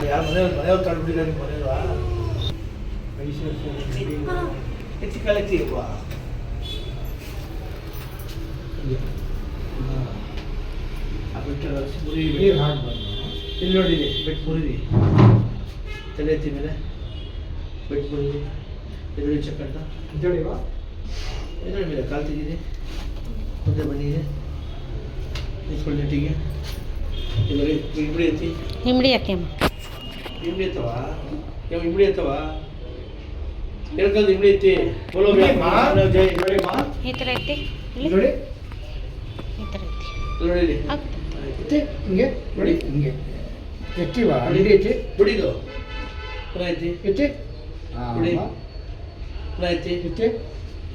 ಯಾರು ಮನೆಯವ್ರು ತಳ್ಬಿಟ್ಟಿದ್ದಾರೆ ನಿಮ್ಮ ಮನೆಯಲ್ವಾ ಹೆಚ್ಚು ಕಳಿತೀಯಪ್ಪ ಇಲ್ಲಿ ನೋಡಿ ಬೆಟ್ಟು ಮುರಿದಿ ತಲೆ ಎತ್ತಿ ಮೇಲೆ ಬೆಟ್ಟು ಮುರಿದಿ ಎದುರು ಚಕ್ಕಂತ ಎದುರು ಮೇಲೆ ಕಾಲು ತೆಗಿದೆ ಮುಂದೆ ಬಂದಿದೆ ನಿಂತ್ಕೊಳ್ಳಿ ನೆಟ್ಟಿಗೆ ಎದುರು ಇಬ್ಬಡಿ ಎತ್ತಿ ಹಿಂಬಡಿ ಯಾಕೆಮ್ಮ ಹಿಂಬಡಿ ಎತ್ತವ ಯಾವ ಹಿಂಬಡಿ ಎತ್ತವ ಎರಡು ಹಿಂಬಡಿ ಎತ್ತಿ ಬೋಲೋ ಜೈ ನೋಡಿ ಮಾ ಈ ಥರ ಐತಿ ನೋಡಿ ಈ ಥರ ಐತಿ ನೋಡಿ ಹಿಂಗೆ ನೋಡಿ ಹಿಂಗೆ ಎತ್ತಿವಾ ಹಿಂಗೆ ಎತ್ತಿ ಬಿಡಿದು ಪುನಃ ಎತ್ತಿ ಎತ್ತಿ ಬಿಡಿ ಪುನಃ ಎತ್ತಿ ಎತ್ತಿ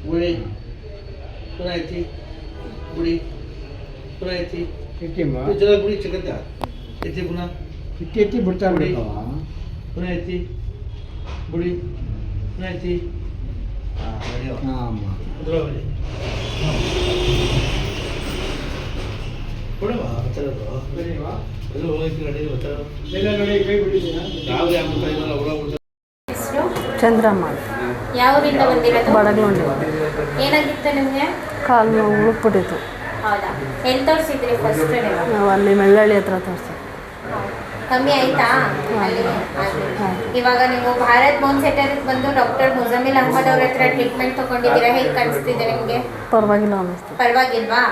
ಬಿಡಿ ಪುನಃ ಎತ್ತಿ ಬಿಡಿ ಪುನಃ ಎತ್ತಿ ಎತ್ತಿಮ್ಮ ಜನ ಬಿಡಿ ಚಕ್ಕಂತ ಎತ್ತಿ ಪುನಃ ಎತ್ತಿ ಎತ್ತಿ ಬಿಡ್ತಾ ಇರ್ಬೇಕವ ಪುನಃ ಎತ್ತಿ ಬಿಡಿ ಪುನಃ ಎತ್ತಿ ಹಾಂ ಅದ್ರೊಳಗೆ ಕೊಡವಾ ಬತ್ತರದು ಬರೀವಾ ಎಲ್ಲೂ ಹೋಗಕ್ಕೆ ರೆಡಿ ಬತ್ತರು ಎಲ್ಲ ನೋಡಿ ಕೈ ಬಿಟ್ಟಿದ್ದೀರಾ ಯಾವ ಆಗ್ಬಿಡ್ತಾ ಇದಲ್ಲ ಒಳಗ್ಬಿಡ್ತಾರೆ ಚಂದ್ರಮ್ಮ ಯಾವ ಊರಿಂದ ಬಂದಿರೋದು? ಬಡಗ್ಲುಂಡಿ ಏನಾಗಿತ್ತು ನಿಮಗೆ? ಕಾಲು ನೋವು ಉಳುಕ್ಬಿಟ್ಟಿತ್ತು. ಹೌದಾ, ಎಲ್ಲಿ ತೋರಿಸಿದ್ರಿ ಫಸ್ಟ್ ನೀವು? ನಾವು ಅಲ್ಲಿ ಮೆಳ್ಳಳ್ಳಿ ಹತ್ರ ತೋರಿಸಿ. ಕಮ್ಮಿ ಆಯ್ತಾ? ಇವಾಗ ನೀವು ಭಾರತ್ ಬೋನ್ ಸೆಂಟರ್ಗೆ ಬಂದು ಡಾಕ್ಟರ್ ಮುಜಮಿಲ್ ಅಹಮದ್ ಅವ್ರ ಹತ್ರ ಟ್ರೀಟ್ಮೆಂಟ್ ತಗೊಂಡಿದ್ದೀರಾ, ಹೇಗೆ ಕಾಣಿಸ್ತಿದೆ ನಿಮಗೆ? ಪರವಾಗಿಲ್ಲ ಅನ್ನಿಸ್ತು. ಪರವಾಗಿಲ್ವಾ?